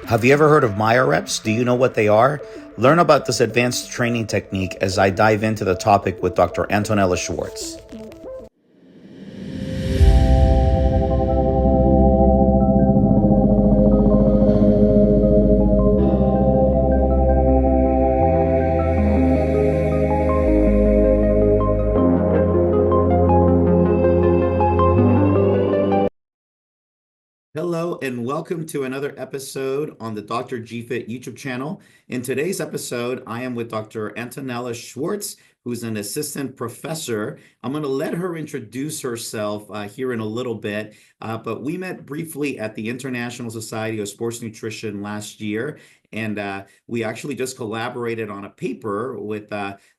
Have you ever heard of MyoReps? Do you know what they are? Learn about this advanced training technique as I dive into the topic with Dr. Antonella Shwarz. Hello and welcome to another episode on the Dr. GFit YouTube channel. In today's episode, I am with Dr. Antonella Shwarz, who's an assistant professor. I'm going to let her introduce herself here in a little bit, but we met briefly at the International Society of Sports Nutrition last year, and we actually just collaborated on a paper with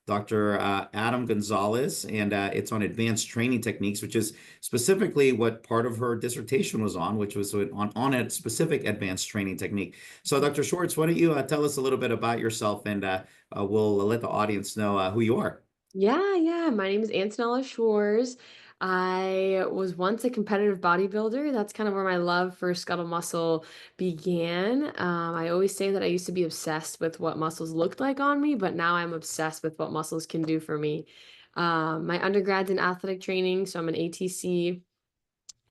Dr. Adam Gonzalez, and it's on advanced training techniques, which is specifically what part of her dissertation was on, which was on a specific advanced training technique. So, Dr. Schwartz, why don't you tell us a little bit about yourself, and we'll let the audience know who you are. Yeah. My name is Antonella Shwarz. I was once a competitive bodybuilder. That's kind of where my love for skeletal muscle began. I always say that I used to be obsessed with what muscles looked like on me, but now I'm obsessed with what muscles can do for me. My undergrad's in athletic training, so I'm an ATC.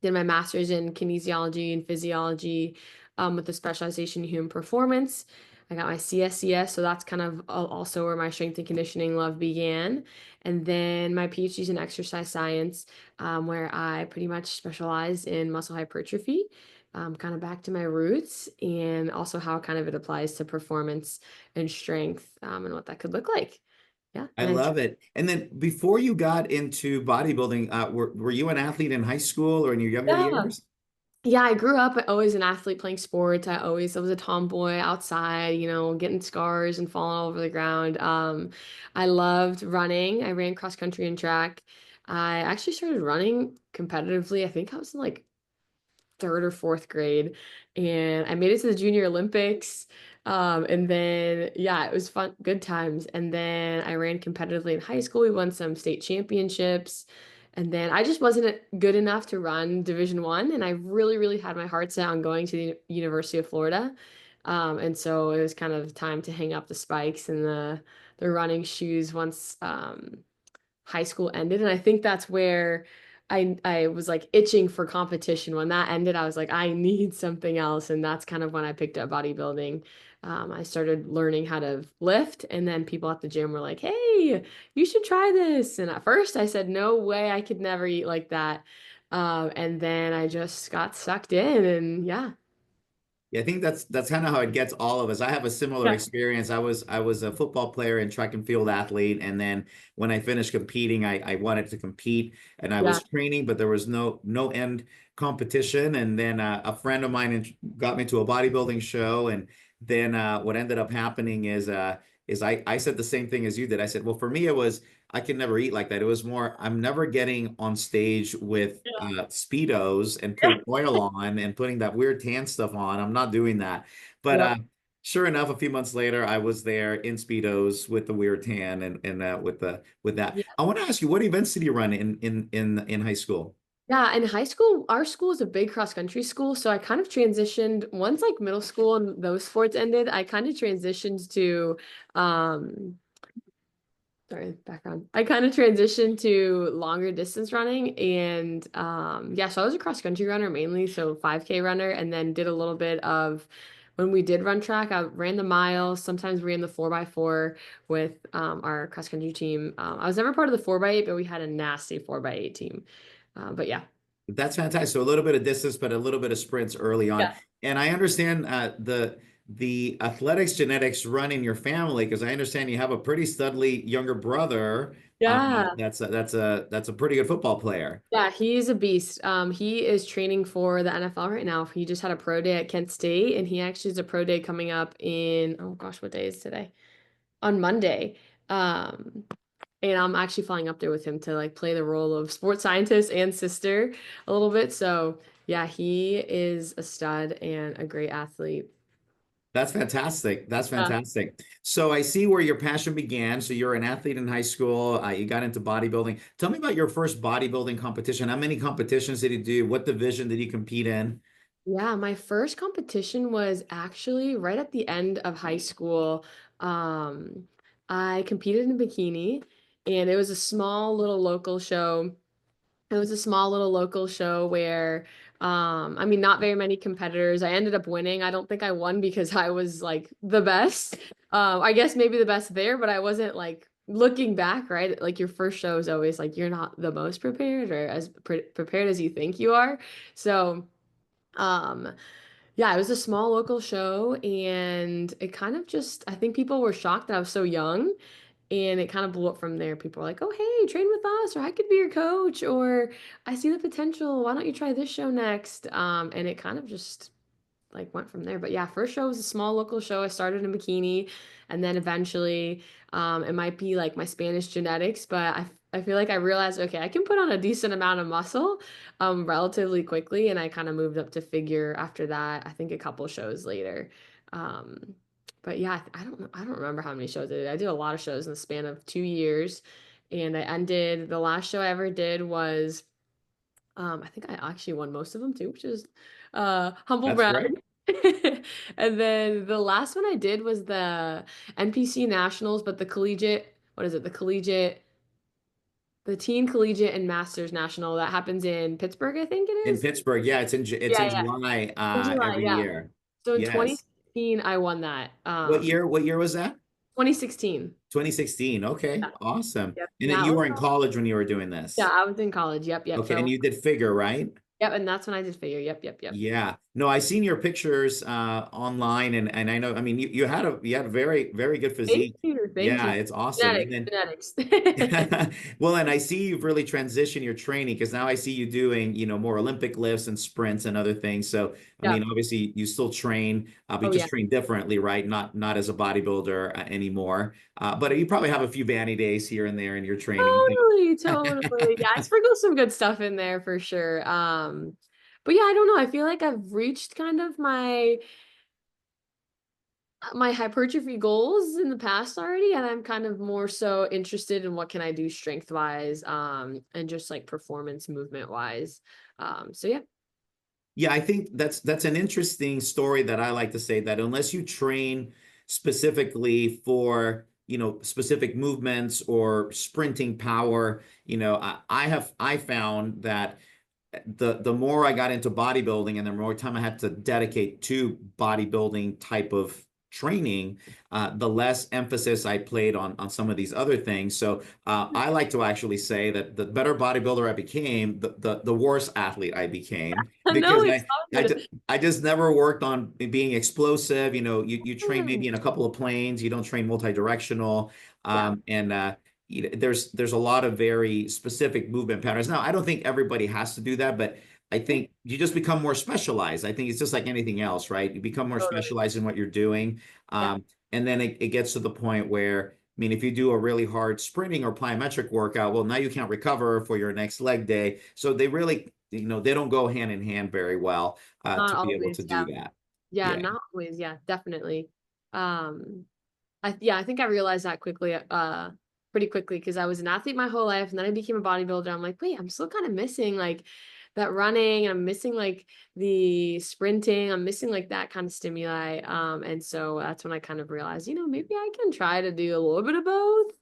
Did my master's in kinesiology and physiology with a specialization in human performance. I got my CSCS, so that's kind of also where my strength and conditioning love began. And then my PhD's in exercise science, where I pretty much specialize in muscle hypertrophy, kind of back to my roots, and also how kind of it applies to performance and strength, and what that could look like. Yeah, I love it. And then before you got into bodybuilding, were you an athlete in high school or in your younger yeah. years? Yeah, I grew up always an athlete playing sports. I was a tomboy outside, getting scars and falling all over the ground. I loved running. I ran cross country and track. I actually started running competitively. I think I was in like third or fourth grade, and I made it to the Junior Olympics. And then yeah, it was fun, good times. And then I ran competitively in high school. We won some state championships. And then I just wasn't good enough to run Division One, and I really had my heart set on going to the University of Florida. And so it was kind of time to hang up the spikes and the running shoes once high school ended. And I think that's where I was like itching for competition. When that ended, I was like, I need something else. And that's kind of when I picked up bodybuilding. I started learning how to lift, and then people at the gym were like, hey, you should try this. And at first I said, no way, I could never eat like that. And then I just got sucked in, and yeah. Yeah, I think that's kind of how it gets all of us. I have a similar Yeah. experience. I was a football player and track and field athlete, and then when I finished competing, I wanted to compete, and I Yeah. was training, but there was no end competition. And then a friend of mine got me to a bodybuilding show, and then what ended up happening is I said the same thing as you did. I said, well, for me, it was I can never eat like that. It was more, I'm never getting on stage with Speedos and putting oil on and putting that weird tan stuff on. I'm not doing that. But Yep. sure enough, a few months later, I was there in Speedos with the weird tan and with that. I want to ask you, what events did you run in high school? Yeah, in high school, our school is a big cross country school. So I kind of transitioned once like middle school and those sports ended, I kind of transitioned to um sorry, background. I kind of transitioned to longer distance running, and yeah, so I was a cross country runner mainly, so 5K runner, and then did a little bit of when we did run track, I ran the miles, sometimes ran the 4x4 with our cross country team. I was never part of the 4x8, but we had a nasty 4x8 team. But yeah. That's fantastic. So a little bit of distance, but a little bit of sprints early on. And I understand the athletics genetics run in your family because I understand you have a pretty studly younger brother. Yeah. That's a pretty good football player. Yeah, he's a beast. He is training for the NFL right now. He just had a pro day at Kent State, and he actually has a pro day coming up in, oh gosh, what day is today? On Monday. Um, and I'm actually flying up there with him to like play the role of sports scientist and sister a little bit. So yeah, he is a stud and a great athlete. That's fantastic. That's Yeah. fantastic. So I see where your passion began. So you're an athlete in high school. You got into bodybuilding. Tell me about your first bodybuilding competition. How many competitions did you do? What division did you compete in? Yeah, my first competition was actually right at the end of high school. Um, I competed in a bikini, and it was a small little local show. It was a small little local show where, I mean, not very many competitors. I ended up winning. I don't think I won because I was like the best. I guess maybe the best there, but I wasn't like looking back, right? Like your first show is always like you're not the most prepared or as prepared as you think you are. So, um, yeah, it was a small local show, and it kind of just, I think people were shocked that I was so young, and it kind of blew up from there. People were like, "Oh, hey, train with us," or "I could be your coach," or "I see the potential. Why don't you try this show next?" And it kind of just like went from there. But yeah, first show was a small local show. I started in bikini, and then eventually, it might be like my Spanish genetics, but I feel like I realized, okay, I can put on a decent amount of muscle, relatively quickly, and I kind of moved up to figure after that. I think a couple shows later. Um, but yeah, I don't know. I don't remember how many shows I did. I did a lot of shows in the span of 2 years, and I ended the last show I ever did was I think I actually won most of them too, which is humble That's brag. great. And then the last one I did was the NPC Nationals, but the collegiate, what is it? The Teen Collegiate and Masters National that happens in Pittsburgh, I think it In is. Pittsburgh, yeah, it's Yeah, in yeah. July In July, every yeah. year. So in Yes. 2016, I won that. What year was that? 2016. 2016. Okay, Yeah. awesome. Yep. And And then that you was were in college when you were doing yeah, this. I was in college. Yep, yep. Okay, So and you did figure, right? yep, and that's when I did figure. Yep, yep, yep. Yeah. No, I seen your pictures online, and I know, I mean, you had a very, very good Thank physique. you, thank Yeah, you. it's awesome. And Genetics, then genetics. well, and I see you've really transitioned your training because now I see you doing, more Olympic lifts and sprints and other things. So, I Yeah. mean, obviously you still train, but you Oh yeah. just train differently, right? Not as a bodybuilder anymore. But you probably have a few vanity days here and there in your training. Totally, totally. Yeah, I sprinkle some good stuff in there for sure. But yeah, I don't know. I feel like I've reached kind of my hypertrophy goals in the past already, and I'm kind of more so interested in what can I do strength wise, and just like performance movement wise. So yeah. Yeah, I think that's an interesting story that I like to say that unless you train specifically for, specific movements or sprinting power, I found that the more I got into bodybuilding and the more time I had to dedicate to bodybuilding type of training, the less emphasis I played on some of these other things. So I like to actually say that the better bodybuilder I became, the worse athlete I became No, because it's all good. I just never worked on being explosive. You train maybe Mm. in a couple of planes. You don't train multi-directional. Yeah. And there's a lot of very specific movement patterns. Now, I don't think everybody has to do that, but I Yeah, think you just become more specialized. I think it's just like anything else, right? You become more totally. specialized in what you're doing. Yeah. And then it gets to the point where, I mean, if you do a really hard sprinting or plyometric workout, well, now you can't recover for your next leg day. So they really, they don't go hand in hand very well Not to be able to always. do Yeah. that. Yeah, Yeah. not always. Yeah, definitely. Um, yeah, I think I realized that quickly, pretty quickly because I was an athlete my whole life, and then I became a bodybuilder. I'm like, wait, I'm still kind of missing like that running, and I'm missing like the sprinting. I'm missing like that kind of stimuli. And so that's when I kind of realized, maybe I can try to do a little bit of both.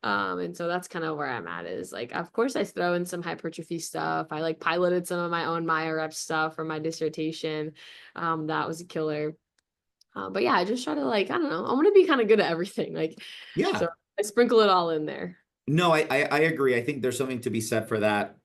And so that's kind of where I'm at is like, of course, I throw in some hypertrophy stuff. I like piloted some of my own MyoReps stuff for my dissertation. That was a killer. But yeah, I just try to like, I don't know, I want to be kind of good at everything. Like, Yeah. so I sprinkle it all in there. No, I agree. I think there's something to be said for that.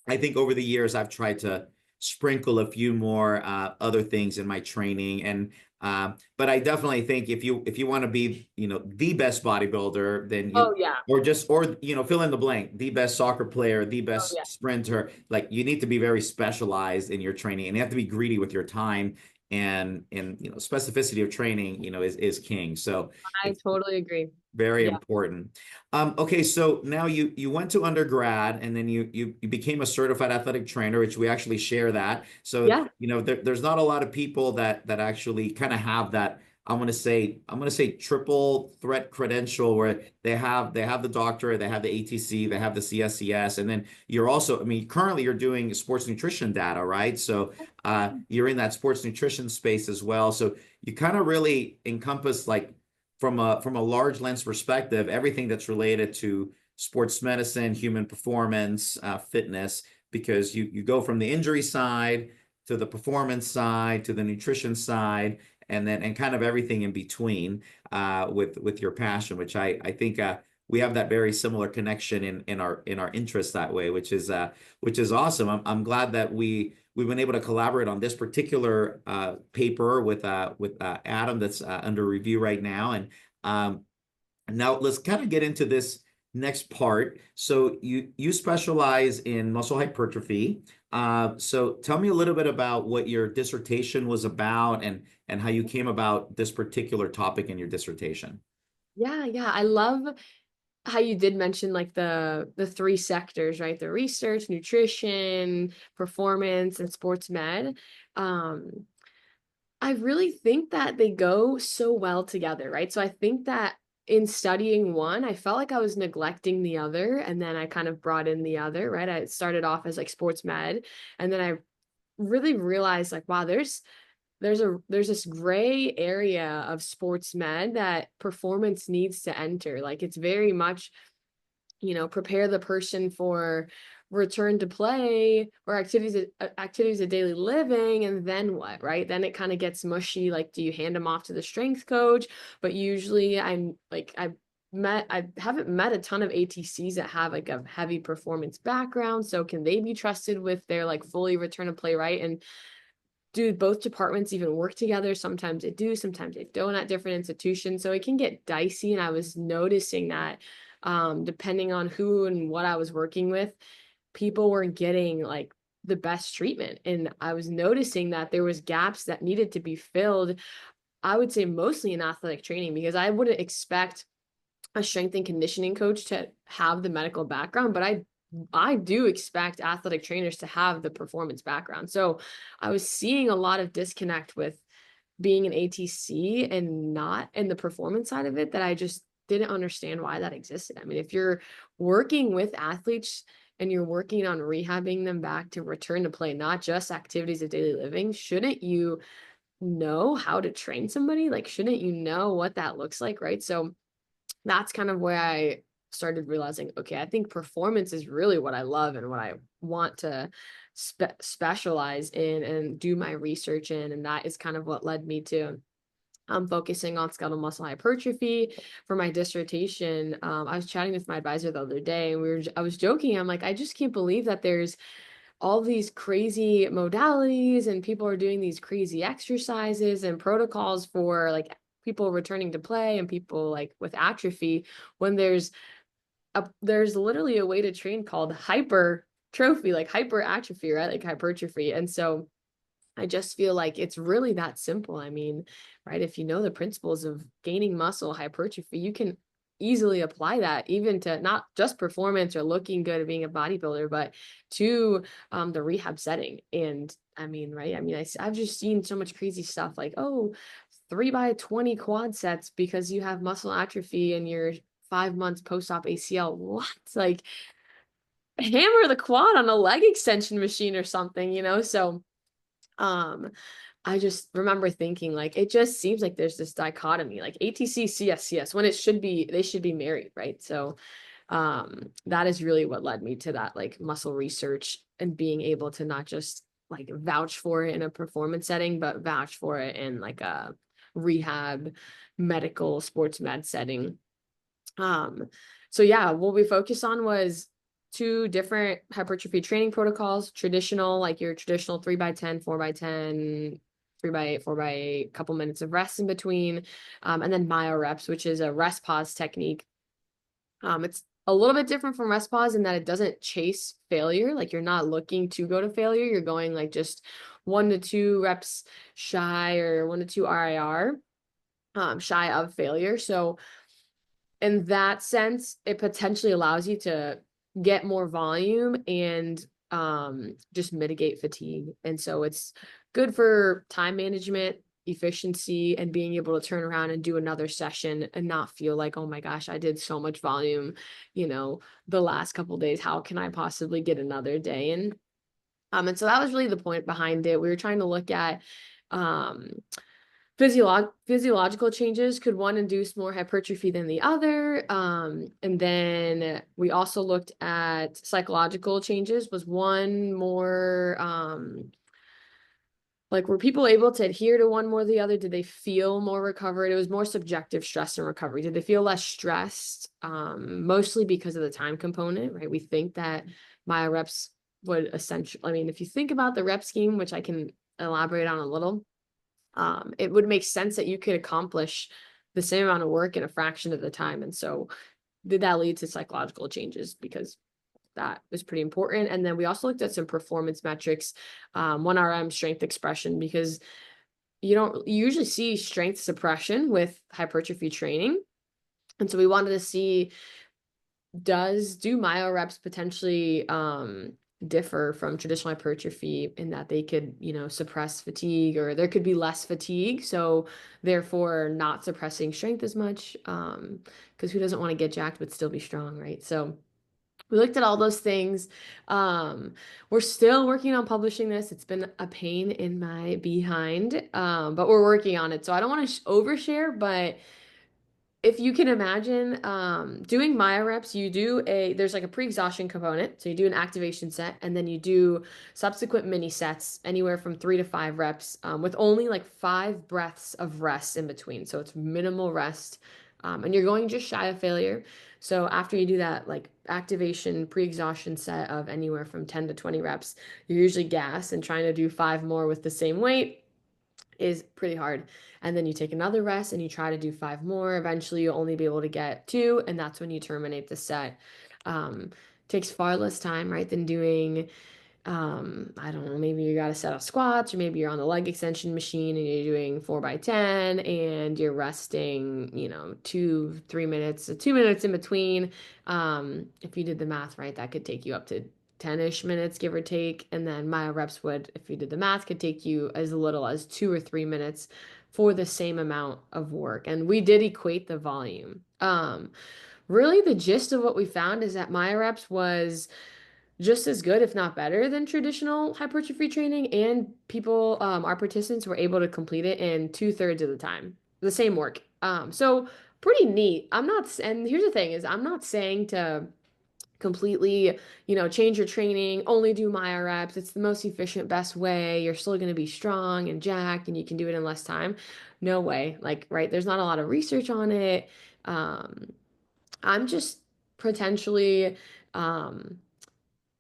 I think over the years I've tried to sprinkle a few more other things in my training, and but I definitely think if you want to be the best bodybuilder, then Oh yeah. or fill in the blank, the best soccer player, the Oh best yeah. sprinter, like you need to be very specialized in your training, and you have to be greedy with your time, and specificity of training is king. So I it's totally agree. very Yeah. important. Okay, so now you went to undergrad and then you became a certified athletic trainer, which we actually share that. So, Yeah. there's not a lot of people that actually kind of have that I'm gonna say triple threat credential where they have the doctorate, they have the ATC, they have the CSCS, and then you're also, I mean, currently you're doing sports nutrition data, right? So you're in that sports nutrition space as well. So you kind of really encompass like from a large lens perspective, everything that's related to sports medicine, human performance, fitness, because you go from the injury side to the performance side to the nutrition side, and kind of everything in between with your passion, which I think we have that very similar connection in our interest that way, which is awesome. I'm glad that we've been able to collaborate on this particular paper with Adam that's under review right now, and um, now let's kind of get into this next part. So you specialize in muscle hypertrophy. So tell me a little bit about what your dissertation was about and how you came about this particular topic in your dissertation. Yeah, yeah. I love how you did mention like the three sectors, right? The research, nutrition, performance, and sports med. Um, I really think that they go so well together, right? So I think that in studying one, I felt like I was neglecting the other, and then I kind of brought in the other, right? I started off as like sports med, and then I really realized like, wow, there's this gray area of sports med that performance needs to enter. Like it's very much, prepare the person for return to play or activities of daily living, and then what, right? Then it kind of gets mushy. Like, do you hand them off to the strength coach? But usually I haven't met a ton of ATCs that have like a heavy performance background. So can they be trusted with their like fully return to play, right? And do both departments even work together? Sometimes they do, sometimes they don't at different institutions. So it can get dicey. And I was noticing that depending on who and what I was working with, people weren't getting like the best treatment. And I was noticing that there was gaps that needed to be filled. I would say mostly in athletic training, because I wouldn't expect a strength and conditioning coach to have the medical background, but I do expect athletic trainers to have the performance background. So I was seeing a lot of disconnect with being an ATC and not in the performance side of it, that I just didn't understand why that existed. I mean, if you're working with athletes and you're working on rehabbing them back to return to play, not just activities of daily living, shouldn't you know how to train somebody? Like, shouldn't you know what that looks like, right? So that's kind of where I started realizing, okay, I think performance is really what I love and what I want to specialize in and do my research in. And that is kind of what led me to focusing on skeletal muscle hypertrophy for my dissertation. I was chatting with my advisor the other day, and I was joking. I'm like, I just can't believe that there's all these crazy modalities and people are doing these crazy exercises and protocols for like people returning to play and people like with atrophy, when there's literally a way to train called hypertrophy, like hyperatrophy, right? Like hypertrophy. And so I just feel like it's really that simple. I mean, right, if you know the principles of gaining muscle hypertrophy, you can easily apply that even to not just performance or looking good at being a bodybuilder, but to the rehab setting. And I mean, right, I mean, I've just seen so much crazy stuff like, oh, 3x20 quad sets because you have muscle atrophy and you're 5 months post-op ACL. What? Like, hammer the quad on a leg extension machine or something, So um, I just remember thinking like it just seems like there's this dichotomy, like ATC, CSCS, when they should be married, right? So that is really what led me to that like muscle research and being able to not just like vouch for it in a performance setting, but vouch for it in like a rehab, medical, sports med setting. Um, so yeah, what we focused on was two different hypertrophy training protocols: traditional, like your traditional 3x10, 4x10, 3x8, 4x8, couple minutes of rest in between, and then MyoReps, which is a rest pause technique. It's a little bit different from rest pause in that it doesn't chase failure. Like, you're not looking to go to failure. You're going like just 1 to 2 reps shy, or 1 to 2 RIR shy of failure. So in that sense, it potentially allows you to get more volume and just mitigate fatigue. And so it's good for time management. efficiency and being able to turn around and do another session and not feel like, oh my gosh, I did so much volume, the last couple days. How can I possibly get another day in? And so that was really the point behind it. We were trying to look at um, physiological changes. Could one induce more hypertrophy than the other? And then we also looked at psychological changes. Was one more like, were people able to adhere to one more than the other? Did they feel more recovered? It was more subjective stress and recovery. Did they feel less stressed? Mostly because of the time component, right? We think that MyoReps would essentially, I mean, if you think about the rep scheme, which I can elaborate on a little, it would make sense that you could accomplish the same amount of work in a fraction of the time. And so did that lead to psychological changes? Because that was pretty important. And then we also looked at some performance metrics, 1RM strength expression, because you usually see strength suppression with hypertrophy training. And so we wanted to see, do MyoReps potentially differ from traditional hypertrophy in that they could, suppress fatigue, or there could be less fatigue, so therefore not suppressing strength as much, because who doesn't want to get jacked but still be strong, right? So we looked at all those things. We're still working on publishing this. It's been a pain in my behind, but we're working on it. So I don't want to overshare, but if you can imagine doing MyoReps, there's like a pre-exhaustion component. So you do an activation set, and then you do subsequent mini sets anywhere from 3 to 5 reps, with only like 5 breaths of rest in between. So it's minimal rest. And you're going just shy of failure. So after you do that like activation pre-exhaustion set of anywhere from 10 to 20 reps, you're usually gassed, and trying to do 5 more with the same weight is pretty hard. And then you take another rest and you try to do 5 more. Eventually, you'll only be able to get 2, and that's when you terminate the set. Takes far less time, right, than doing, I don't know, maybe you got a set of squats, or maybe you're on the leg extension machine and you're doing 4x10 and you're resting, 2 3 minutes, 2 minutes in between. If you did the math right, that could take you up to 10-ish minutes, give or take. And then MyoReps would, if you did the math, could take you as little as 2 or 3 minutes for the same amount of work. And we did equate the volume. Really, the gist of what we found is that MyoReps was just as good, if not better, than traditional hypertrophy training. And people, our participants, were able to complete it in 2/3 of the time, the same work. So pretty neat. And here's the thing is, I'm not saying to completely, change your training, only do MyoReps. It's the most efficient, best way. You're still going to be strong and jacked, and you can do it in less time. No way. Like, right, there's not a lot of research on it. I'm just potentially um,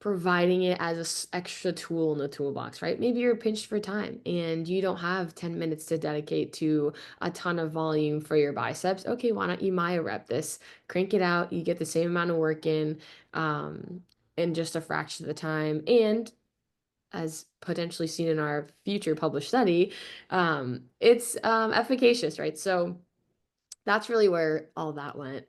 providing it as an extra tool in the toolbox, right? Maybe you're pinched for time and you don't have 10 minutes to dedicate to a ton of volume for your biceps. Okay, why don't you MyoRep this? Crank it out. You get the same amount of work um, in just a fraction of the time. And as potentially seen in our future published study, it's efficacious, right? So that's really where all that went.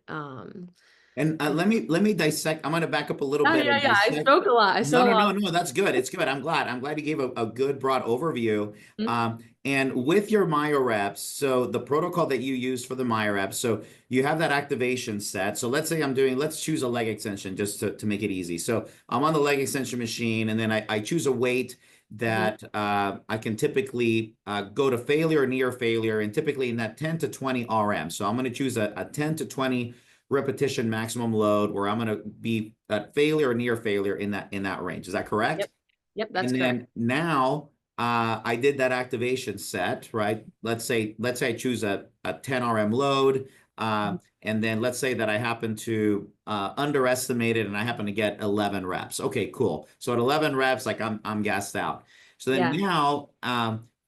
And let me dissect. I'm going to back up a little Yeah, bit yeah, and yeah. I dissect. spoke a lot. I No, said a no, lot. no, no. That's good. It's good. I'm glad you gave a good broad overview. Mhm. And with your MyoReps, so the protocol that you use for the MyoReps, so you have that activation set. So let's say let's choose a leg extension just to make it easy. So I'm on the leg extension machine, and then I choose a weight Mhm. that I can typically go to failure or near failure, and typically in that 10 to 20 RM. So I'm going to choose a 10 to 20 repetition maximum load, where I'm going to be at failure or near failure in that range. Is that correct? Yep. Yep, that's And correct. then now I did that activation set, right? Let's say I choose a 10 RM load. Mhm. And then let's say that I happen to underestimate it and I happen to get 11 reps. Okay, cool. So at 11 reps, like I'm gassed out. So then Yeah. now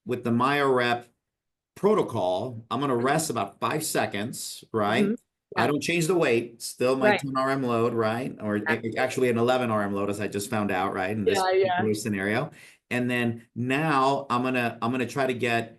with the MyoRep protocol, I'm going to rest about 5 seconds, right? Mhm. I Yeah. don't change the weight, still my Right. 10 RM load, right? Or Exactly. actually an 11 RM load, as I just found out, right? In this Yeah, yeah. particular scenario. And then now I'm gonna try to get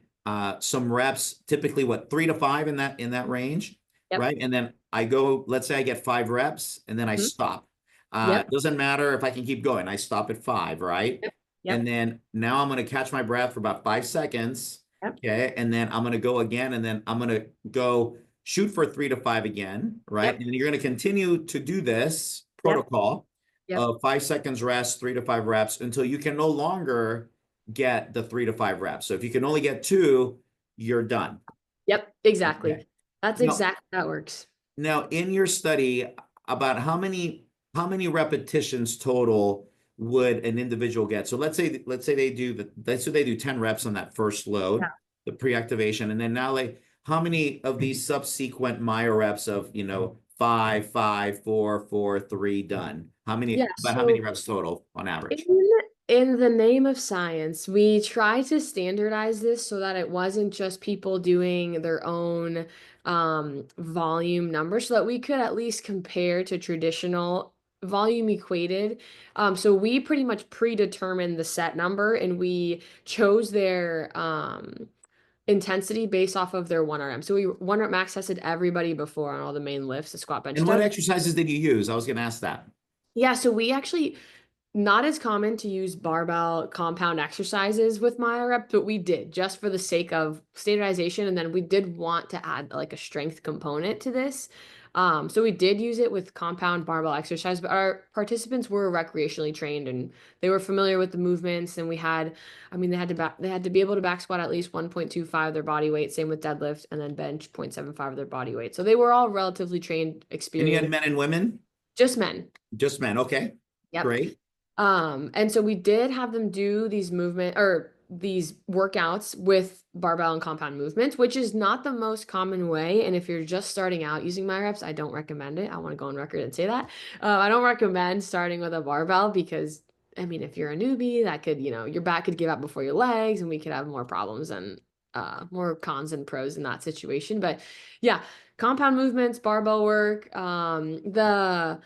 some reps, typically what, 3 to 5 in that range, Yep. right? And then I go, let's say I get 5 reps and then I Mhm. stop. It Yep. doesn't matter if I can keep going. I stop at 5, right? Yep. And Yep. then now I'm gonna catch my breath for about 5 seconds. Yep. Okay. And then I'm going to go again, and then I'm going to go shoot for 3 to 5 again, right? Yep. And you're going to continue to do this Yep. protocol Yep. of 5 seconds rest, 3 to 5 reps until you can no longer get the 3 to 5 reps. So if you can only get two, you're done. Yep. Okay. Exactly. That's Now, exactly how it works. now in your study, about how many repetitions total would an individual get? So let's say they do 10 reps on that first load, Yeah. the pre-activation, and then now like how many of these subsequent MyoReps of 5, 5, 4, 4, 3 done? Yeah. About how many So reps total on In, average? in the name of science, we try to standardize this so that it wasn't just people doing their own volume numbers, so that we could at least compare to traditional volume equated. So we pretty much predetermined the set number and we chose their intensity based off of their 1RM. So we 1 rep max tested everybody before on all the main lifts, the squat, bench, And what deadlift. exercises did you use? I was going to ask that. Yeah, so we actually not as common to use barbell compound exercises with MyoRep, but we did just for the sake of standardization. And then we did want to add like a strength component to this. So we did use it with compound barbell exercise, but our participants were recreationally trained and they were familiar with the movements. And we had, I mean, they had to be able to back squat at least 1.25 their body weight, same with deadlift, and then bench 0.75 of their body weight. So they were all relatively trained, And you had experienced, men and women? just men. Just men. Okay. Yep. Great. And so we did have them do these movement or these workouts with barbell and compound movements, which is not the most common way. And if you're just starting out using MyoReps, I don't recommend it. I want to go on record and say that. I don't recommend starting with a barbell because, I mean, if you're a newbie, that could, your back could give out before your legs, and we could have more problems and more cons and pros in that situation. But yeah, compound movements, barbell work, the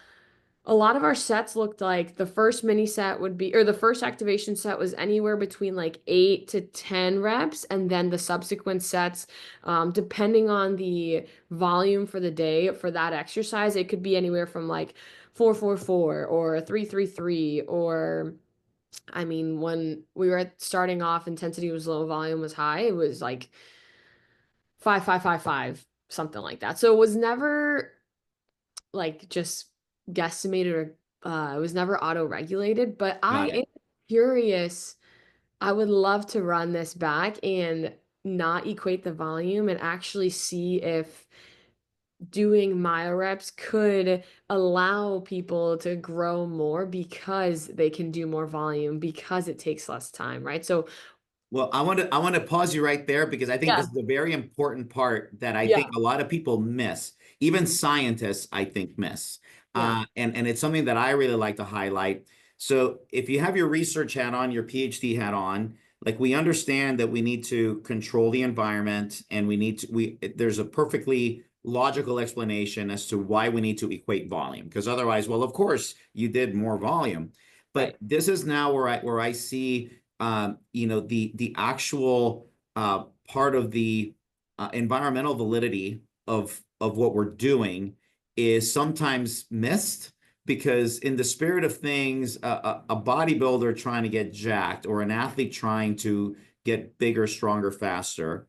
a lot of our sets looked like the first mini set would be, or the first activation set was anywhere between like 8 to 10 reps. And then the subsequent sets, depending on the volume for the day for that exercise, it could be anywhere from like 4-4-4 or 3-3-3, or I mean, when we were starting off, intensity was low, volume was high. It was like 5-5-5-5, something like that. So it was never like just guesstimated or it was never auto-regulated, but I Got am it. curious. I would love to run this back and not equate the volume and actually see if doing MyoReps could allow people to grow more because they can do more volume because it takes less time, right? So Well, I want to pause you right there because I think yeah, this is a very important part that I yeah, think a lot of people miss. Even scientists, I think, miss. yeah, And it's something that I really like to highlight. So if you have your research hat on, your PhD hat on, like we understand that we need to control the environment and there's a perfectly logical explanation as to why we need to equate volume. Because otherwise, well, of course, you did more volume. But right. this is now where I see the actual part of the environmental validity of what we're doing is sometimes missed because in the spirit of things, a bodybuilder trying to get jacked or an athlete trying to get bigger, stronger, faster,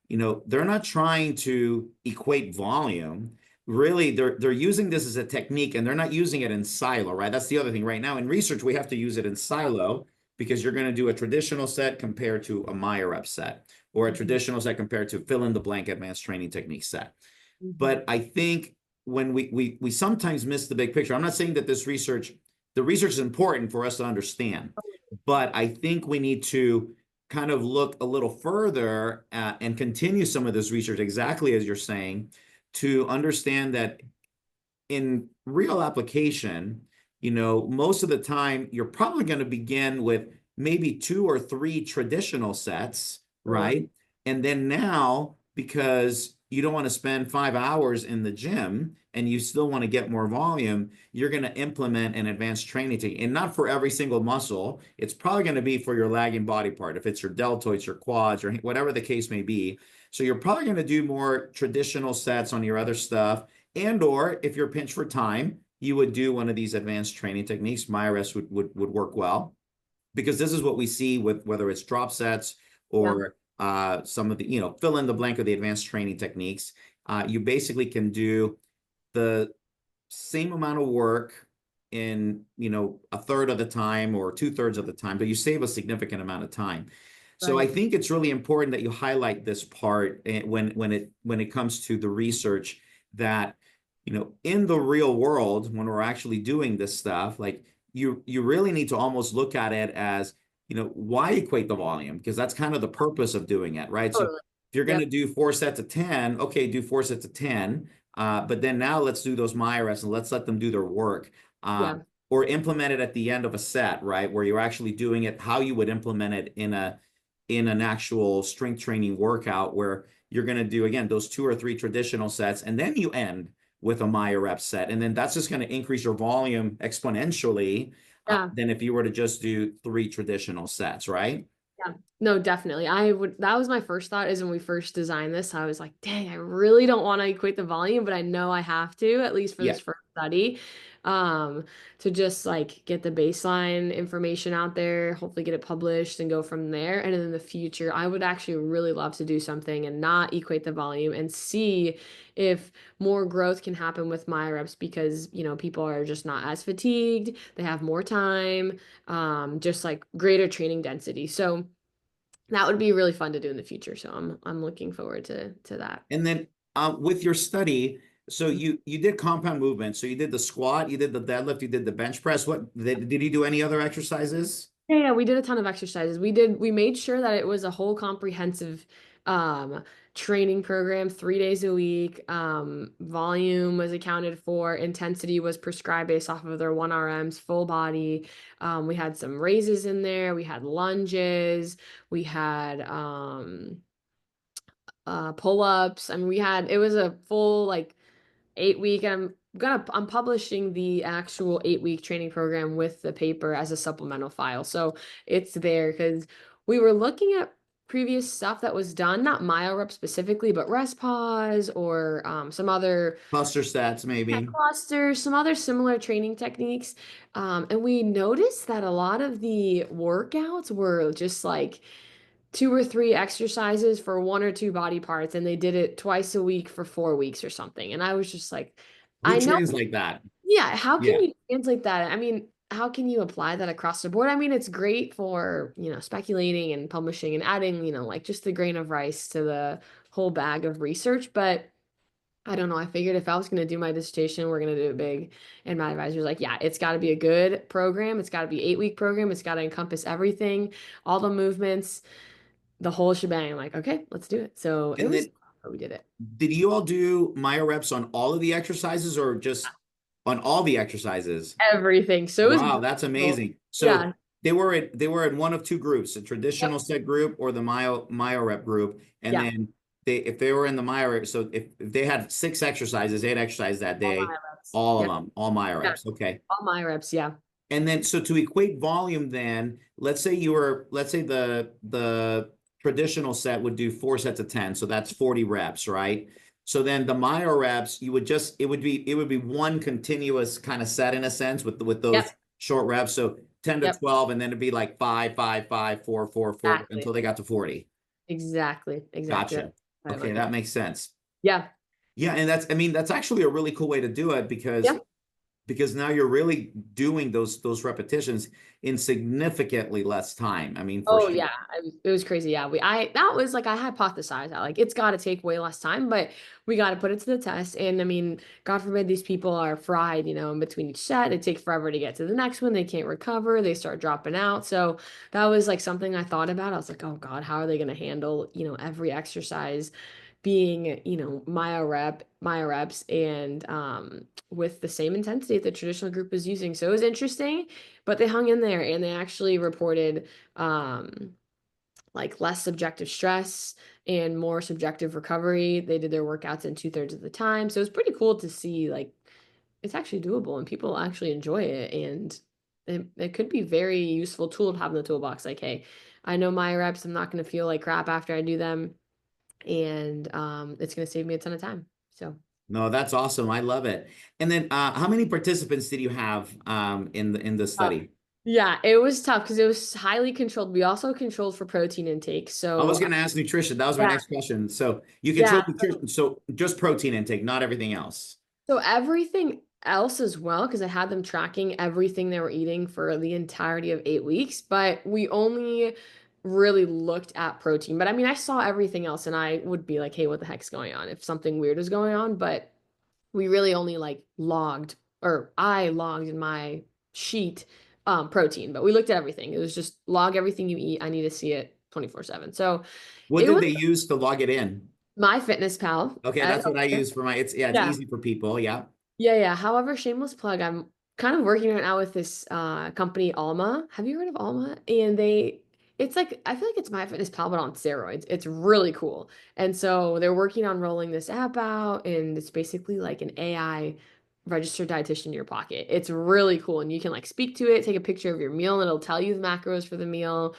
they're not trying to equate volume. Really, they're using this as a technique and they're not using it in silo, right? That's the other thing. Right now in research, we have to use it in silo because you're going to do a traditional set compared to a MyoRep set or a Mhm, traditional set compared to fill in the blank advanced training technique set. mhm. But I think when we sometimes miss the big picture. I'm not saying that the research is important for us to understand, but I think we need to kind of look a little further and continue some of this research exactly as you're saying to understand that in real application, most of the time you're probably going to begin with maybe 2 or 3 traditional sets, Sure. right? And then now, because you don't want to spend 5 hours in the gym and you still want to get more volume, you're going to implement an advanced training technique. And not for every single muscle. It's probably going to be for your lagging body part, if it's your deltoids, your quads, or whatever the case may be. So you're probably going to do more traditional sets on your other stuff and or if you're pinched for time, you would do one of these advanced training techniques. MyoReps would work well because this is what we see with whether it's drop sets Yeah. or some of the, fill in the blank of the advanced training techniques, you basically can do the same amount of work in, a third of the time or two-thirds of the time, but you save a significant amount of time. So I Right. think it's really important that you highlight this part when it comes to the research that, in the real world, when we're actually doing this stuff, like you really need to almost look at it as, why equate the volume? Because that's kind of the purpose of doing it, right? So if Totally. you're going to Yep. do 4 sets of 10, okay, do 4 sets of 10. But then now let's do those MyoReps and let's let them do their work. Yeah. Or implement it at the end of a set, right? Where you're actually doing it how you would implement it in an actual strength training workout where you're going to do, again, those 2 or 3 traditional sets, and then you end with a MyoRep set. And then that's just going to increase your volume exponentially Yeah. than if you were to just do 3 traditional sets, right? Yeah. No, definitely. That was my first thought is when we first designed this, I was like, dang, I really don't want to equate the volume, but I know I have to, at least for Yeah. this first study, um, to just like get the baseline information out there, hopefully get it published and go from there. And in the future, I would actually really love to do something and not equate the volume and see if more growth can happen with my reps because, people are just not as fatigued, they have more time, just like greater training density. So that would be really fun to do in the future. So I'm looking forward to that. And then with your study, so Mhm. you did compound movement. So you did the squat, you did the deadlift, you did the bench press. What did you do any other exercises? Yeah, yeah, we did a ton of exercises. We made sure that it was a whole comprehensive um training program, 3 days a week. Volume was accounted for, intensity was prescribed based off of their 1 RMs, full body. We had some raises in there, we had lunges, we had pull-ups. I mean, it was a full like 8 week. I'm publishing the actual 8 week training program with the paper as a supplemental file. So it's there because we were looking at previous stuff that was done, not MyoRep specifically, but rest pause or some other Cluster stats, maybe. clusters, some other similar training techniques. And we noticed that a lot of the workouts were just like 2 or 3 exercises for 1 or 2 body parts, and they did it twice a week for 4 weeks or something. And I was just like, Who I know, trains like that? yeah, how can Yeah. you translate that? I mean, how can you apply that across the board? I mean, it's great for, speculating and publishing and adding, like just the grain of rice to the whole bag of research, but I don't know. I figured if I was going to do my dissertation, we're going to do it big. And my advisor was like, yeah, it's got to be a good program. It's got to be 8 week program. It's got to encompass everything, all the movements, the whole shebang. I'm like, okay, let's do it. So it And was, then we did it. did you all do Myo reps on all of the exercises or just on all the exercises? Everything. So it was Wow, that's beautiful. amazing. So Yeah. they were in one of two groups, a traditional Yep. set group or the Myo rep group. And Yeah. then if they were in the Myo rep, so if they had 6 exercises, 8 exercises that All day, my reps. all of Yep. them, all Myo Yeah. reps. Okay. All my reps. Yeah. And then so to equate volume, then let's say the traditional set would do 4 sets of 10, so that's 40 reps, right? So then the Myo reps, it would be one continuous kind of set in a sense with those Yep. short reps. So 10 to Yep. 12, and then it'd be like 5, 5, 5, 4, 4, 4 Exactly. until they got to 40. Exactly. Exactly. Gotcha. I Okay, like that it. makes sense. Yeah. Yeah, and I mean, that's actually a really cool way to do it Yeah. because now you're really doing those repetitions in significantly less time. I mean, for Oh sure. yeah, it was crazy. Yeah, that was like I hypothesized that like it's got to take way less time, but we got to put it to the test. And I mean, God forbid these people are fried, in between each set. It takes forever to get to the next one. They can't recover. They start dropping out. So that was like something I thought about. I was like, oh God, how are they going to handle, every exercise being, myo reps and with the same intensity that the traditional group was using. So it was interesting, but they hung in there and they actually reported um like less subjective stress and more subjective recovery. They did their workouts in 2/3 of the time. So it's pretty cool to see like it's actually doable and people actually enjoy it. And it could be very useful tool to have in the toolbox. Like, hey, I know my reps, I'm not going to feel like crap after I do them. And it's going to save me a ton of time. So No, that's awesome. I love it. And then how many participants did you have in the uh, study? Yeah, it was tough because it was highly controlled. We also controlled for protein intake. I was So going to ask nutrition. That was my yeah, next question. So you yeah. control nutrition, so just protein intake, not everything else. So everything else as well, because I had them tracking everything they were eating for the entirety of 8 weeks, but we only really looked at protein. But I mean, I saw everything else and I would be like, hey, what the heck's going on if something weird is going on? But we really only like logged, or I logged in my sheet protein, but we looked at everything. It was just log everything you eat. I need to see it 24/7. So What it did was they use to log it in? my fitness pal. Okay, that's what I use for my, it's Yeah. easy for people. Yeah. Yeah, yeah. However, shameless plug, I'm kind of working right now with this company Alma. Have you heard of Alma? And it's like I feel like it's MyFitnessPal but on steroids. It's really cool. And so they're working on rolling this app out, and it's basically like an AI registered dietitian in your pocket. It's really cool, and you can like speak to it, take a picture of your meal, and it'll tell you the macros for the meal.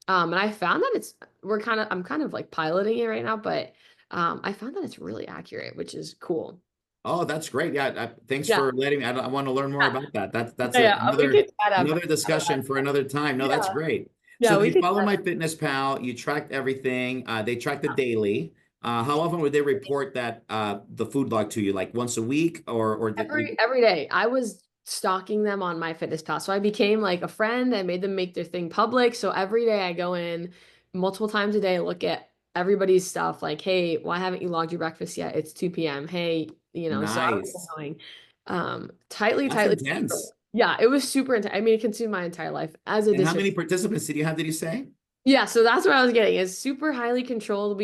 And I found that I'm kind of like piloting it right now, but I found that it's really accurate, which is cool. Oh, that's great. Yeah. Thanks Yeah. for letting me. I want to learn more about that. That's Yeah, yeah, we could chat up. another discussion for another time. No, that's Yeah, great. So yeah, we they could follow chat my up. fitness pal. You tracked everything. They tracked the daily. How often would they report that the food log to you? Like once a week or Every day. I was stalking them on my fitness pal. So I became like a friend. I made them make their thing public. So every day I go in multiple times a day, look at everybody's stuff like, hey, why haven't you logged your breakfast yet? It's 2 p.m. Hey, so how are we nice. going? That's Tightly. intense. Yeah, it was super intense. I mean, it consumed my entire life as a And how many dissertation. participants did you have, did you say? Yeah, so that's what I was getting. Is super highly controlled.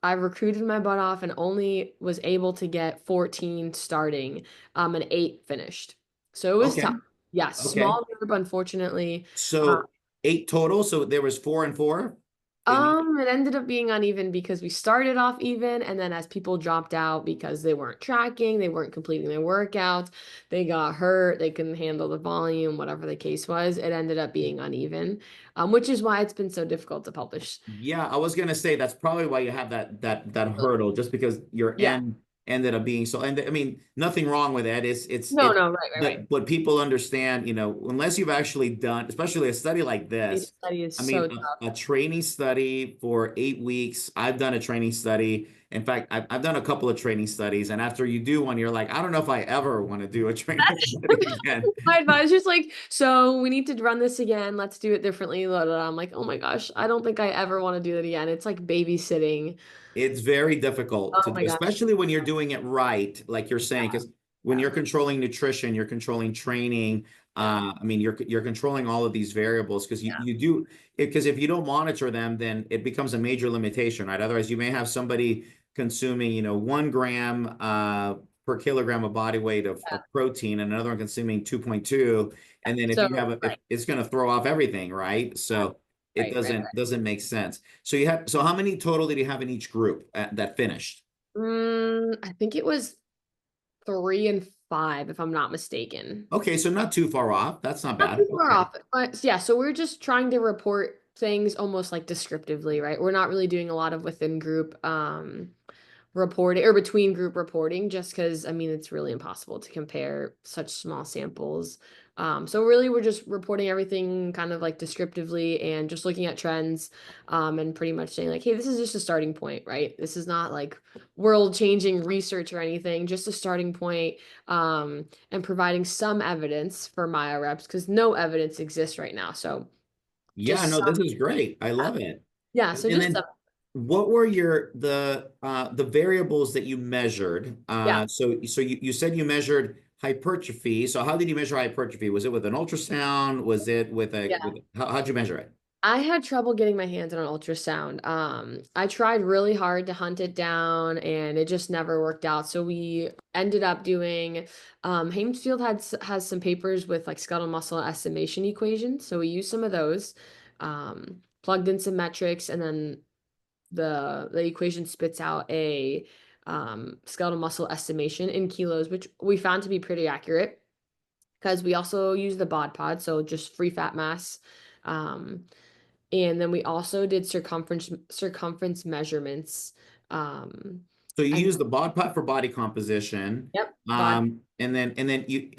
I recruited my butt off and only was able to get 14 starting, and 8 finished. So it was Okay. tough. Yeah, Okay. small group, unfortunately. Uh, So 8 total. So there was 4 and 4 in each. it ended up being uneven because we started off even, and then as people dropped out because they weren't tracking, they weren't completing their workouts, they got hurt, they couldn't handle the volume, whatever the case was, it ended up being uneven, which is why it's been so difficult to publish. Yeah, I was gonna say that's probably why you have that hurdle, just because your Yeah. end ended up being so. And I mean, nothing wrong with that. No, no, right. but people understand, unless you've actually done, especially a study like Case this. study is I so mean, tough. a training study for 8 weeks. I've done a training study. In fact, I've done a couple of training studies, and after you do one, you're like, I don't know if I ever want to do a training study again. My advisor is like, so we need to run this again. Let's do it differently. Blah, blah, blah. I'm like, oh my gosh, I don't think I ever want to do that again. It's like babysitting. It's very difficult to Oh do, my gosh. especially when you're doing it right, like you're saying, because when Yeah. you're controlling nutrition, you're controlling training. Yeah. I mean, you're controlling all of these variables because you do because if you don't monitor them, then it becomes a major limitation, right? Otherwise, you may have somebody consuming, 1 gram per kilogram of body weight of Yeah. protein, and another one consuming 2.2, and then if So, you have if right. it's going to throw off everything, right? Yeah. So it Right. doesn't make sense. So how many total did you have in each group that finished? I think it was 3 and 5, if I'm not mistaken. Okay, so not too far off. That's not Not bad. too far Okay. off, but yeah, so we're just trying to report things almost like descriptively, right? We're not really doing a lot of within group reporting or between group reporting just because I mean it's really impossible to compare such small samples. So really we're just reporting everything kind of like descriptively and just looking at trends, and pretty much saying like, hey, this is just a starting point, right? This is not like world changing research or anything, just a starting point, and providing some evidence for MyoReps because no evidence exists right now. So Yeah, just no, some, this is great. I love it. yeah, so And just then what were the variables that you measured? yeah. So you said you measured hypertrophy. So how did you measure hypertrophy? Was it with an ultrasound? Was it with Yeah. how'd you measure it? I had trouble getting my hands on an ultrasound. I tried really hard to hunt it down and it just never worked out. So we ended up doing, Hamesfield has some papers with like skeletal muscle estimation equations. So we used some of those, plugged in some metrics, and then the equation spits out a skeletal muscle estimation in kilos, which we found to be pretty accurate because we also use the bod pod, so just free fat mass. Um, and then we also did circumference measurements. Um, So you and use the bod putt for body composition. yep, bod. And then you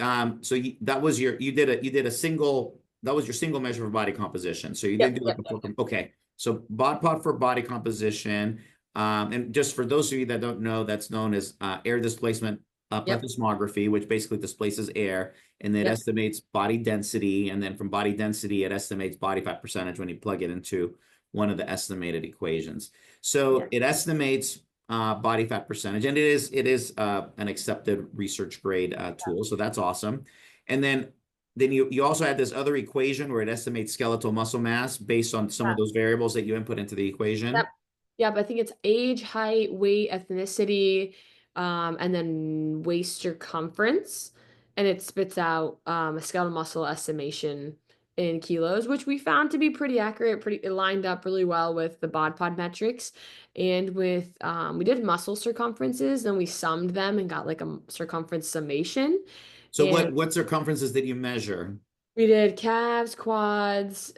that was you did a single. that was your single measure for body composition. So you didn't Yep, do like yep, a yep, full, yep. okay. So bod pod for body composition. And just for those of you that don't know, that's known as air displacement Yep, plethysmography, which basically displaces air and it yep, estimates body density. And then from body density, it estimates body fat percentage when you plug it into one of the estimated equations. So yep. it estimates body fat percentage, and it is an accepted research grade tool. So that's awesome. And then you also had this other equation where it estimates skeletal muscle mass based on some of those variables that you input into the Yep. equation. Yep. I think it's age, height, weight, ethnicity, and then waist circumference. And it spits out a skeletal muscle estimation in kilos, which we found to be pretty accurate, it lined up really well with the bod pod metrics. And with we did muscle circumferences, then we summed them and got like a circumference summation. So And what circumferences did you measure? we did calves, quads,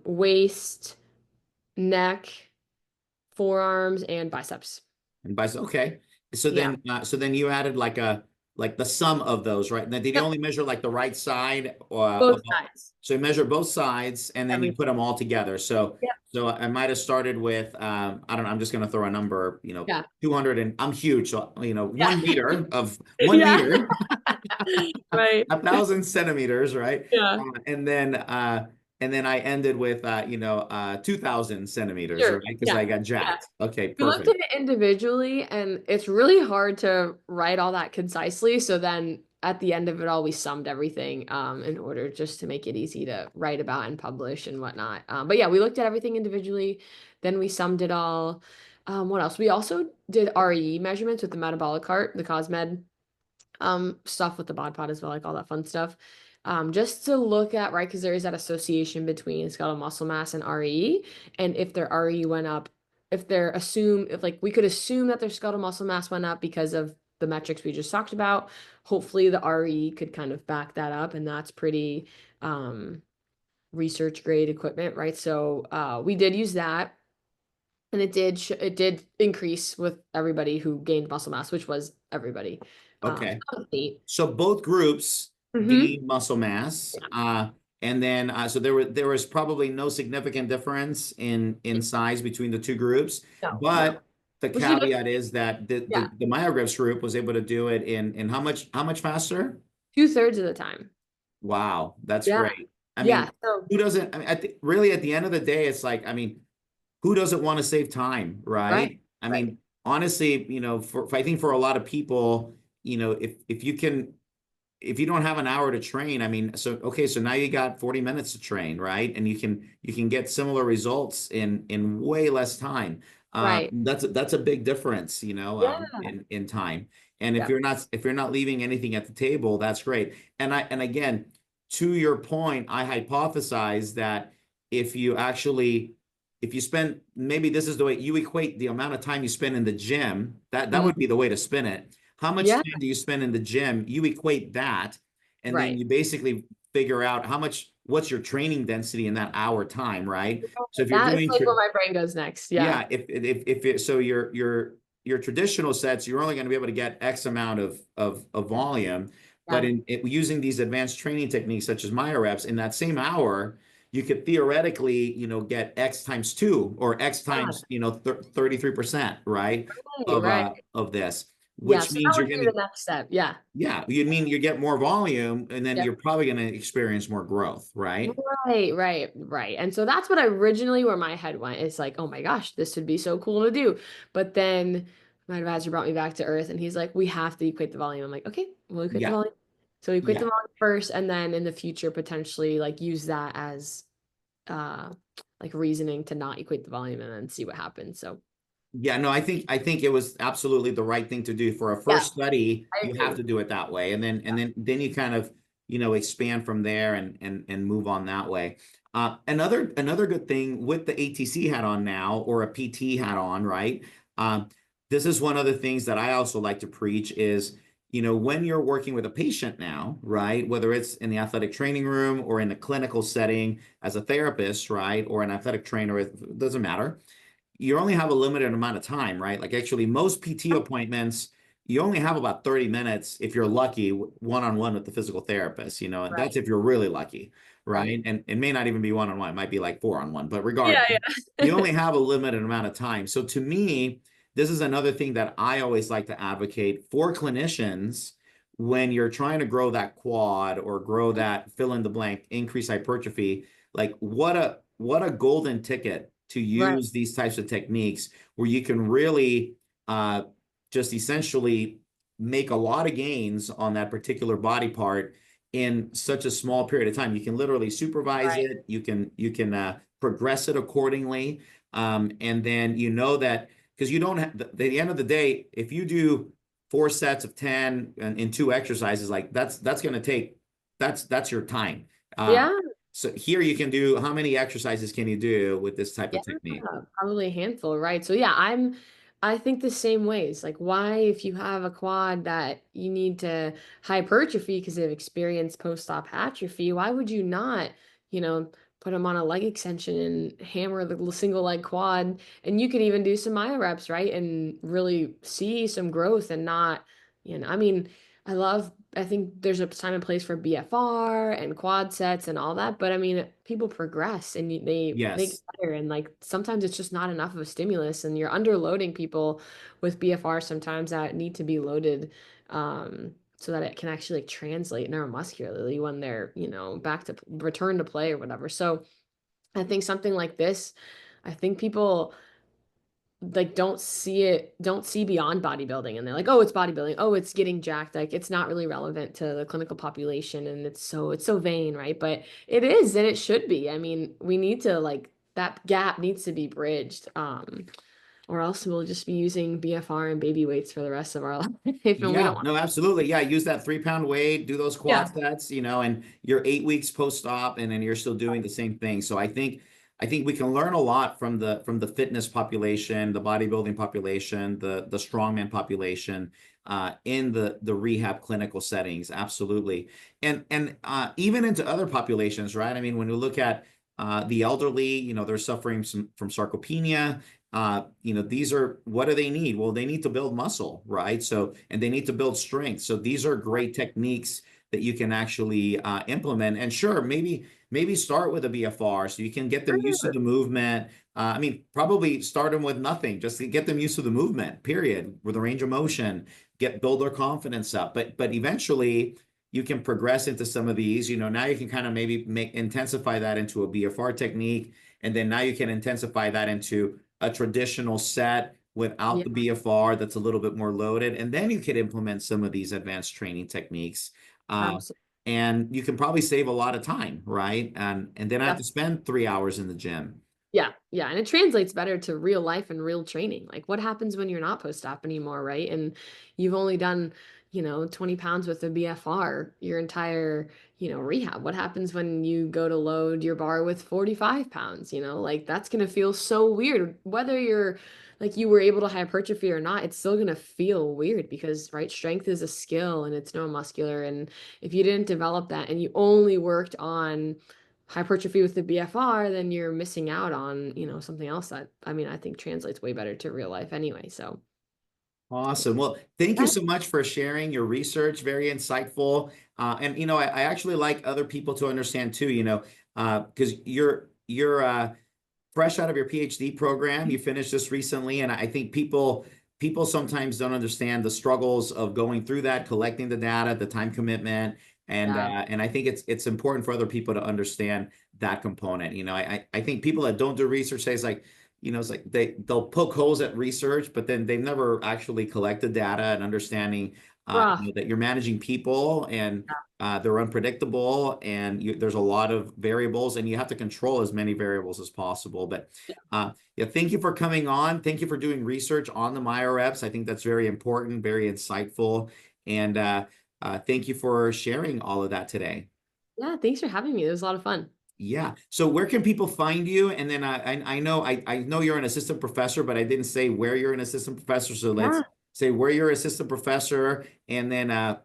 waist, neck, forearms, and biceps. And by okay. Yeah. So then you added like the sum of those, right? Now, did you Yep. only measure like the right side Both sides. so you measure both sides and then you Everything. put them all together. So Yep. so I might have started with I don't know, I'm just gonna throw a number, Yeah. 200, and I'm huge, so Yeah. 1 meter of one Yeah. meter, Right. 1,000 centimeters, right? Yeah. And then I ended with 2,000 centimeters, Sure. right? Because Yeah. I got Yeah. jacked. Okay, We looked at perfect. it individually, and it's really hard to write all that concisely. So then at the end of it all, we summed everything in order just to make it easy to write about and publish and whatnot. But yeah, we looked at everything individually, then we summed it all. What else? We also did RE measurements with the metabolic cart, the CosMed stuff with the bod pod as well, like all that fun stuff. Just to look at, right, because there is that association between skeletal muscle mass and RE, and if their RE went up, if like we could assume that their skeletal muscle mass went up because of the metrics we just talked about, hopefully the RE could kind of back that up, and that's pretty research grade equipment, right? So we did use that, and it did increase with everybody who gained muscle mass, which was everybody. So Okay. that was neat. So both groups Mm-hmm. gained muscle mass, Yeah. and then so there was probably no significant difference in size between the two groups. No, no. But the Which we looked, caveat is that yeah, the MyoReps group was able to do it in how much faster? 2/3 of the time. Wow, that's Yeah. great. I Yeah. mean, So who doesn't? I mean, really, at the end of the day, it's like, I mean, who doesn't want to save time, right, right? I right, mean, honestly, I think for a lot of people, if you don't have an hour to train, I mean, so okay, so now you got 40 minutes to train, right? And you can get similar results in way less time. right. That's a big difference, Yeah. in time. And if Yeah. you're not leaving anything at the table, that's great. And again, to your point, I hypothesize that if you actually if you spend, maybe this is the way you equate the amount of time you spend in the gym, that would Mhm. be the way to spin it. How much Yeah. time do you spend in the gym? You equate that, and then Right. you basically figure out what's your training density in that hour time, right? So if you're That's doing, like where my brain goes next. Yeah. yeah, so your traditional sets, you're only going to be able to get X amount of volume, but Yeah. using these advanced training techniques such as MyoReps in that same hour, you could theoretically, get X times two or X Yeah. times, 33%, right? Right. Right. Of this, Yeah. which So that means you're would going be to, the next step. Yeah. yeah, you mean you get more volume, and then Yeah. you're probably going to experience more growth, right? Right, right, right. And so that's what I originally where my head went. It's like, oh my gosh, this would be so cool to do. But then my advisor brought me back to earth and he's like, we have to equate the volume. I'm like, okay, we'll equate the Yeah, volume. So we equate the yeah. volume first and then in the future potentially like use that as uh like reasoning to not equate the volume and then see what happens. So Yeah, no, I think it was absolutely the right thing to do for a yeah, first study. I You have agree. to do it that way, and then you kind of expand from there and move on that way. Another good thing with the ATC hat on now, or a PT hat on, right? Um, this is one of the things that I also like to preach is, when you're working with a patient now, right? Whether it's in the athletic training room or in a clinical setting as a therapist, right? Or an athletic trainer, it doesn't matter, you only have a limited amount of time, right? Like actually most PT appointments, you only have about 30 minutes if you're lucky, one-on-one with the physical therapist, and that's Right. if you're really lucky. Right. right? And it may not even be one-on-one, it might be like four-on-one, but Yeah, regardless, you yeah. only have a limited amount of time. So to me, this is another thing that I always like to advocate for clinicians when you're trying to grow that quad or grow that fill in the blank, increase hypertrophy. Like what a golden ticket to Right. use these types of techniques where you can really uh, just essentially make a lot of gains on that particular body part in such a small period of time. You can literally supervise Right. it. You can progress it accordingly, and then you know that because you don't have at the end of the day, if you do 4 sets of 10 in two exercises, like that's going to take that's your time. Um, Yeah. so here you can do how many exercises can you do with this type Yeah, of technique? probably a handful, right? So yeah, I think the same ways. Like why if you have a quad that you need to hypertrophy because they've experienced post-op atrophy, why would you not, you know, put them on a leg extension and hammer the single leg quad and you could even do some MyoReps, right? And really see some growth and not, I mean, I think there's a time and place for BFR and quad sets and all that, but I mean, people progress and they get Yes. better, and like sometimes it's just not enough of a stimulus, and you're underloading people with BFR sometimes that need to be loaded, so that it can actually like, translate neuromuscularly when they're, back to return to play or whatever. So I think something like this, I think people like don't see beyond bodybuilding, and they're like, oh, it's bodybuilding, oh, it's getting jacked, like it's not really relevant to the clinical population, and it's so vain, right? But it is, and it should be. I mean, we need to like that gap needs to be bridged, or else we'll just be using BFR and baby weights for the rest of our life, and we don't Yeah, want. no, absolutely. Yeah, use that 3 pound weight, do those quad Yeah. sets, and you're 8 weeks post-op, and then you're still doing the same thing. So I think we can learn a lot from the fitness population, the bodybuilding population, the strongman population, in the rehab clinical settings. Absolutely. And even into other populations, right? I mean, when you look at the elderly, they're suffering from sarcopenia. These are what do they need? Well, they need to build muscle, right? So, and they need to build strength. So these are great techniques that you can actually implement. And sure, maybe start with a BFR so you can get them used to Sure. the movement. I mean, probably start them with nothing, just to get them used to the movement, period, with the range of motion, build their confidence up. But eventually you can progress into some of these. Now you can kind of maybe intensify that into a BFR technique, and then now you can intensify that into a traditional set without Yeah, the BFR that's a little bit more loaded. And then you could implement some of these advanced training techniques. Uh, absolutely. and you can probably save a lot of time, right? And then I have to spend 3 hours in the gym. Yeah, yeah, and it translates better to real life and real training. Like what happens when you're not post-op anymore, right? And you've only done, 20 pounds with a BFR your entire, rehab. What happens when you go to load your bar with 45 pounds, Like that's gonna feel so weird. Whether you're like you were able to hypertrophy or not, it's still gonna feel weird because, right, strength is a skill and it's neuromuscular. And if you didn't develop that and you only worked on hypertrophy with the BFR, then you're missing out on, something else that I mean, I think translates way better to real life anyway. So, Awesome. Well, thank you yeah, so much for sharing your research. Very insightful. And I actually like other people to understand too. Because you're fresh out of your PhD program. You finished this recently, and I think people sometimes don't understand the struggles of going through that, collecting the data, the time commitment, yeah, and I think it's important for other people to understand that component. I think people that don't do research say it's like they'll poke holes at research, but then they've never actually collected data and understanding rough. that you're managing people, and they're unpredictable, and there's a lot of variables, and you have to control as many variables as possible. But yeah, thank you for coming on. Thank you for doing research on the MyoReps. I think that's very important, very insightful, and thank you for sharing all of that today. Yeah, thanks for having me. It was a lot of fun. Yeah. So where can people find you? And then I know you're an assistant professor, but I didn't say where you're an assistant professor. So let's Yeah. say where you're assistant professor, and then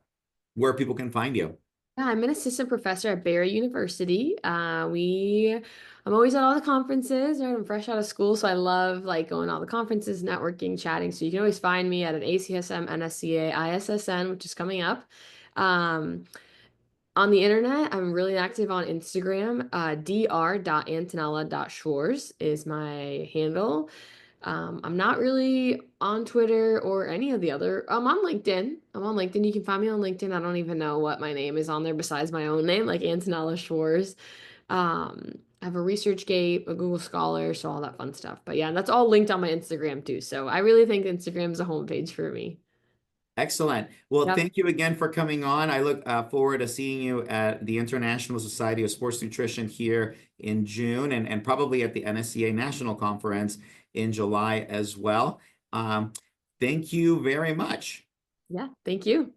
where people can find you. Yeah, I'm an assistant professor at Barry University. I'm always at all the conferences, right? I'm fresh out of school, so I love like going to all the conferences, networking, chatting. So you can always find me at an ACSM, NSCA, ISSN, which is coming up. Um, On the internet, I'm really active on Instagram. dr.antonella.shwarz is my handle. I'm not really on Twitter or any of the other. I'm on LinkedIn. I'm on LinkedIn. You can find me on LinkedIn. I don't even know what my name is on there besides my own name, like Antonella Shwarz. I have a ResearchGate, a Google Scholar, so all that fun stuff. But yeah, that's all linked on my Instagram too. So I really think Instagram is a homepage for me. Excellent. Well, Yep. thank you again for coming on. I look forward to seeing you at the International Society of Sports Nutrition here in June and probably at the NSCA National Conference in July as well. Thank you very much. Yeah. Thank you.